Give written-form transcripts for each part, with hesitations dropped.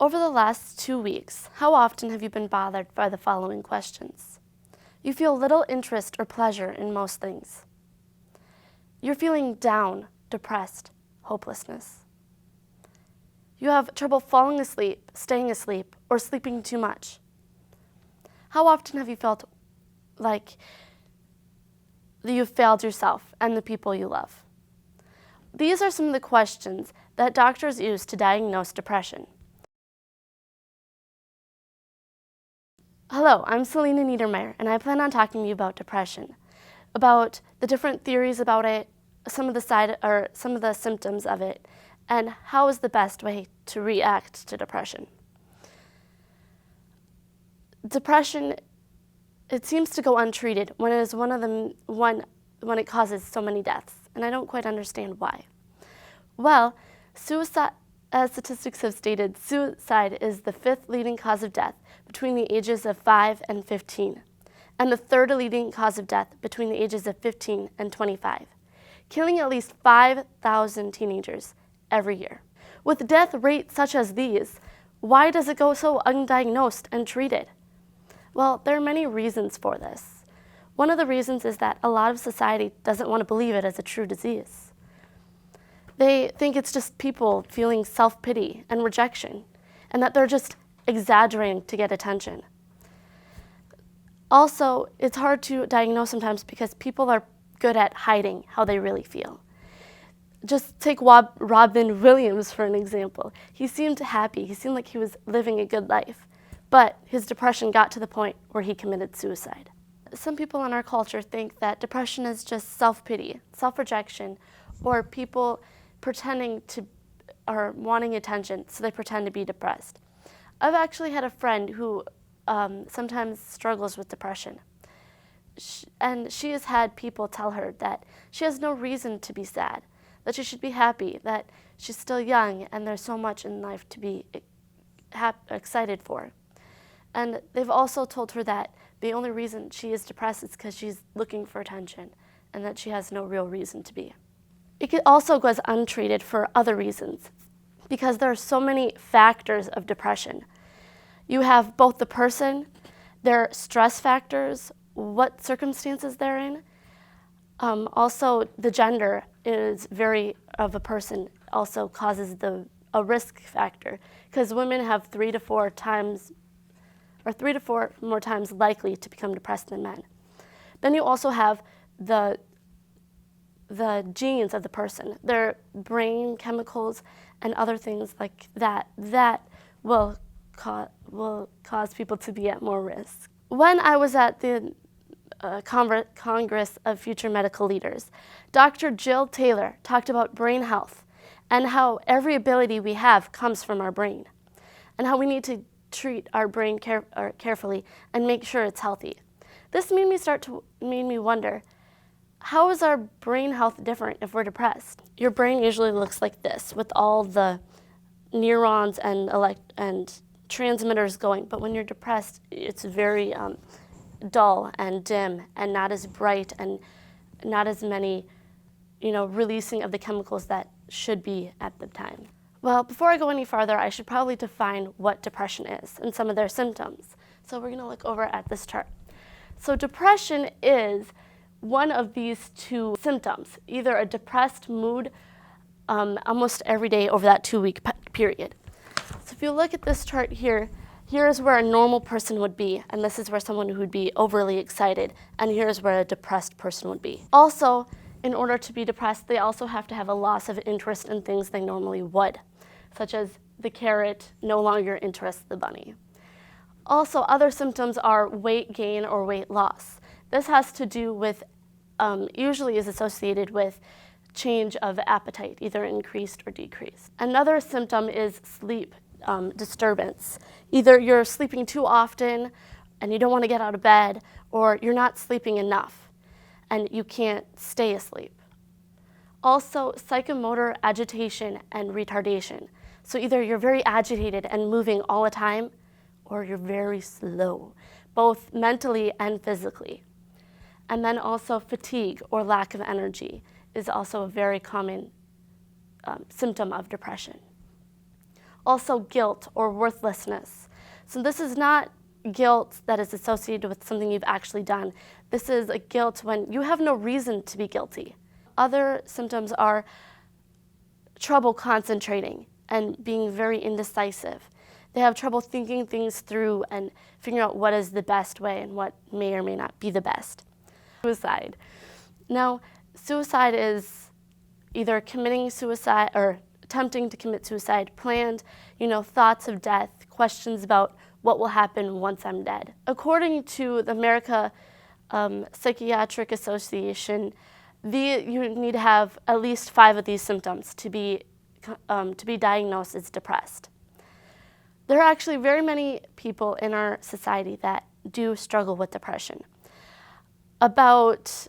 Over the last 2 weeks, how often have you been bothered by the following questions? You feel little interest or pleasure in most things. You're feeling down, depressed, hopelessness. You have trouble falling asleep, staying asleep, or sleeping too much. How often have you felt like you've failed yourself and the people you love? These are some of the questions that doctors use to diagnose depression. Hello, I'm Selena Neidermyer, and I plan on talking to you about depression, about the different theories about it, some of the symptoms of it, and how is the best way to react to depression. Depression, it seems to go untreated when it is when it causes so many deaths, and I don't quite understand why. Well, suicide, as statistics have stated, suicide is the 5th leading cause of death between the ages of 5 and 15, and the 3rd leading cause of death between the ages of 15 and 25, killing at least 5,000 teenagers every year. With death rates such as these, why does it go so undiagnosed and treated? Well, there are many reasons for this. One of the reasons is that a lot of society doesn't want to believe it as a true disease. They think it's just people feeling self-pity and rejection, and that they're just exaggerating to get attention. Also, it's hard to diagnose sometimes because people are good at hiding how they really feel. Just take Robin Williams for an example. He seemed happy. He seemed like he was living a good life, but his depression got to the point where he committed suicide. Some people in our culture think that depression is just self-pity, self-rejection, or people pretending to or wanting attention, so they pretend to be depressed. I've actually had a friend who sometimes struggles with depression, and she has had people tell her that she has no reason to be sad, that she should be happy, that she's still young and there's so much in life to be excited for. And they've also told her that the only reason she is depressed is because she's looking for attention and that she has no real reason to be. It also goes untreated for other reasons because there are so many factors of depression. You have both the person, their stress factors, what circumstances they're in. Also, the gender of a person also causes a risk factor because women have 3 to 4 more times likely to become depressed than men. Then you also have the genes of the person, their brain chemicals and other things like that will cause people to be at more risk. When I was at the Congress of Future Medical Leaders, Dr. Jill Taylor talked about brain health and how every ability we have comes from our brain and how we need to treat our brain carefully and make sure it's healthy. This made me wonder, how is our brain health different if we're depressed? Your brain usually looks like this with all the neurons and transmitters going, but when you're depressed, it's very dull and dim and not as bright and not as many, releasing of the chemicals that should be at the time. Well, before I go any farther, I should probably define what depression is and some of their symptoms. So we're going to look over at this chart. So depression is one of these 2 symptoms, either a depressed mood almost every day over that 2-week period. So if you look at this chart here, here is where a normal person would be, and this is where someone who would be overly excited, and here's where a depressed person would be. Also, in order to be depressed, they also have to have a loss of interest in things they normally would, such as the carrot no longer interests the bunny. Also, other symptoms are weight gain or weight loss. This has to do with, usually is associated with change of appetite, either increased or decreased. Another symptom is sleep disturbance. Either you're sleeping too often and you don't want to get out of bed, or you're not sleeping enough and you can't stay asleep. Also, psychomotor agitation and retardation. So either you're very agitated and moving all the time, or you're very slow, both mentally and physically. And then also fatigue or lack of energy is also a very common symptom of depression. Also guilt or worthlessness. So this is not guilt that is associated with something you've actually done. This is a guilt when you have no reason to be guilty. Other symptoms are trouble concentrating and being very indecisive. They have trouble thinking things through and figuring out what is the best way and what may or may not be the best. Suicide. Now, suicide is either committing suicide or attempting to commit suicide, planned, thoughts of death, questions about what will happen once I'm dead. According to the American Psychiatric Association, you need to have at least 5 of these symptoms to be diagnosed as depressed. There are actually very many people in our society that do struggle with depression. About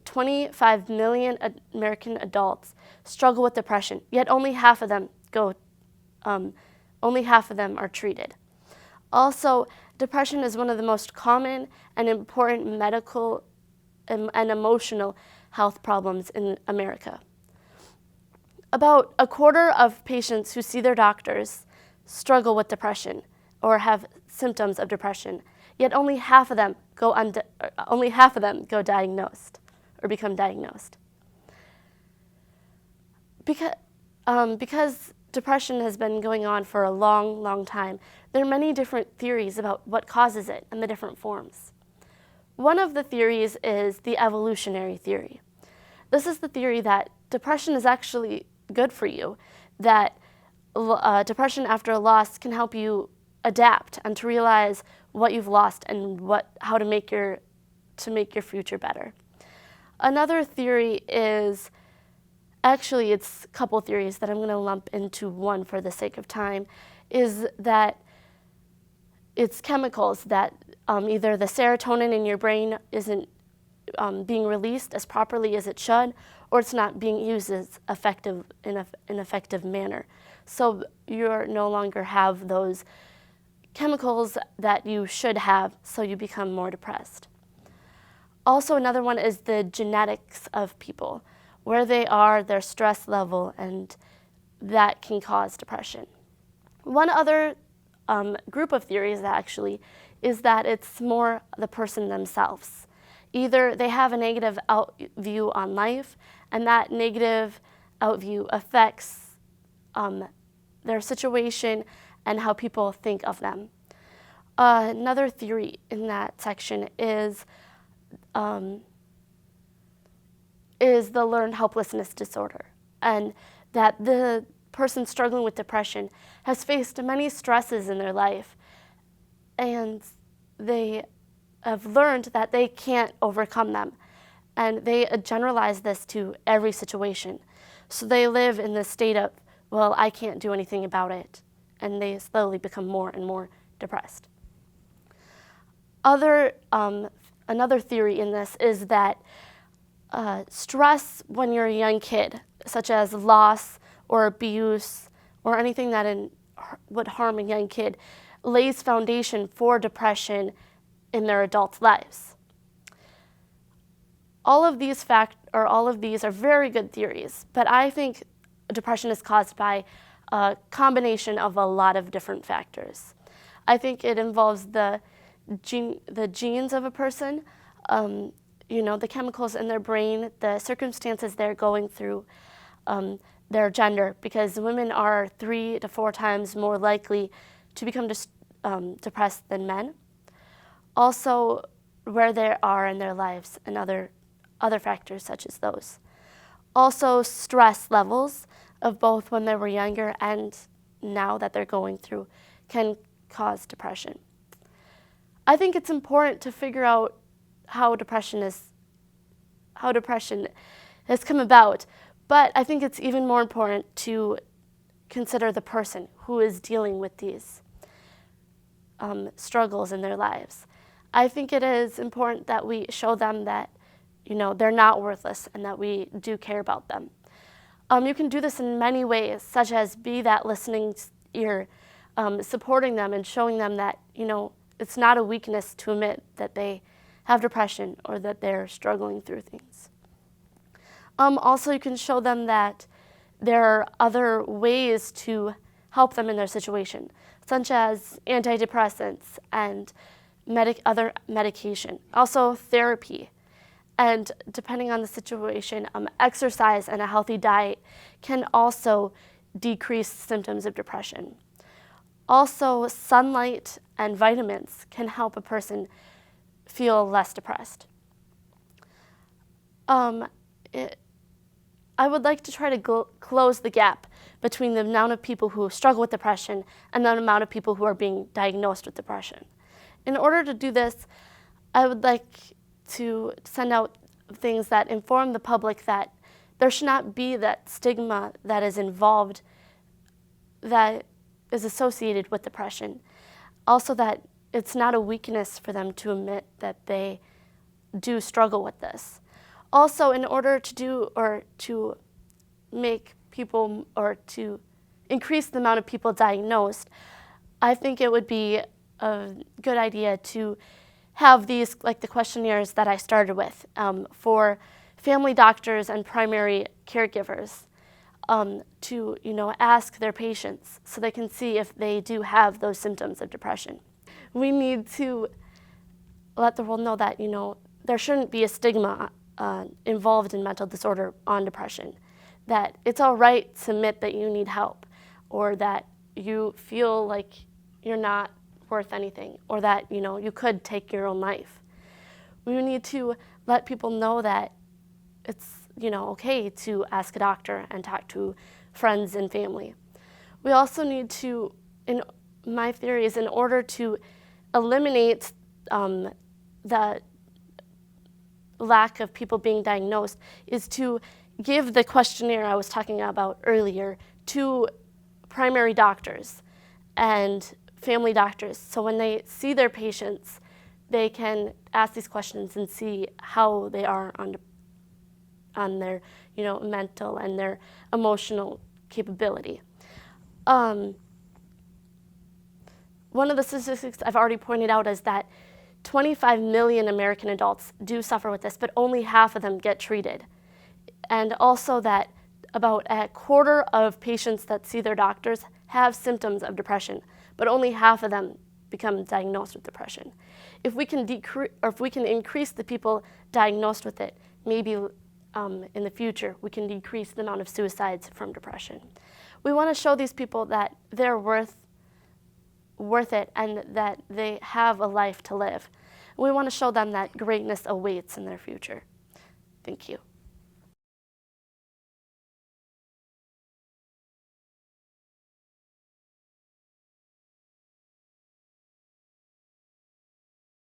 25 million American adults struggle with depression, yet only half of them are treated. Also, depression is one of the most common and important medical and emotional health problems in America. About a quarter of patients who see their doctors struggle with depression or have symptoms of depression, yet only half of them go diagnosed or become diagnosed. Because depression has been going on for a long, long time, there are many different theories about what causes it and the different forms. One of the theories is the evolutionary theory. This is the theory that depression is actually good for you, that depression after a loss can help you adapt and to realize what you've lost and how to make your future better. Another theory is, actually it's a couple theories that I'm going to lump into one for the sake of time, is that it's chemicals that either the serotonin in your brain isn't being released as properly as it should, or it's not being used as in an effective manner. So you no longer have those chemicals that you should have, so you become more depressed. Also, another one is the genetics of people, where they are, their stress level, and that can cause depression. One other group of theories actually is that it's more the person themselves. Either they have a negative view on life, and that negative outview affects their situation and how people think of them. Another theory in that section is the learned helplessness disorder, and that the person struggling with depression has faced many stresses in their life, and they have learned that they can't overcome them, and they generalize this to every situation. So they live in this state of, well, I can't do anything about it, and they slowly become more and more depressed. Another theory in this is that stress when you're a young kid, such as loss or abuse or anything that would harm a young kid, lays foundation for depression in their adult lives. All of these are very good theories, but I think depression is caused by a combination of a lot of different factors. I think it involves the genes of a person, the chemicals in their brain, the circumstances they're going through, their gender, because women are 3 to 4 times more likely to become depressed than men. Also, where they are in their lives and other factors such as those. Also, stress levels of both when they were younger and now that they're going through can cause depression. I think it's important to figure out how depression has come about, but I think it's even more important to consider the person who is dealing with these struggles in their lives. I think it is important that we show them that, they're not worthless and that we do care about them. You can do this in many ways, such as be that listening ear, supporting them and showing them that, it's not a weakness to admit that they have depression or that they're struggling through things. Also, you can show them that there are other ways to help them in their situation, such as antidepressants and other medication, also therapy. And depending on the situation, exercise and a healthy diet can also decrease symptoms of depression. Also, sunlight and vitamins can help a person feel less depressed. I would like to try to close the gap between the amount of people who struggle with depression and the amount of people who are being diagnosed with depression. In order to do this, I would like to send out things that inform the public that there should not be that stigma that is involved, that is associated with depression. Also, that it's not a weakness for them to admit that they do struggle with this. Also, in order to make people, or to increase the amount of people diagnosed, I think it would be a good idea to have these, like the questionnaires that I started with, for family doctors and primary caregivers, to ask their patients so they can see if they do have those symptoms of depression. We need to let the world know that there shouldn't be a stigma involved in mental disorder on depression, that it's all right to admit that you need help, or that you feel like you're not worth anything, or that you could take your own life. We need to let people know that it's okay to ask a doctor and talk to friends and family. We also need to, in my theory, is in order to eliminate the lack of people being diagnosed, is to give the questionnaire I was talking about earlier to primary doctors and family doctors. So when they see their patients, they can ask these questions and see how they are on their mental and their emotional capability. One of the statistics I've already pointed out is that 25 million American adults do suffer with this, but only half of them get treated. And also that about a quarter of patients that see their doctors have symptoms of depression, but only half of them become diagnosed with depression. If we can increase the people diagnosed with it, maybe in the future we can decrease the amount of suicides from depression. We want to show these people that they're worth it and that they have a life to live. We want to show them that greatness awaits in their future. Thank you.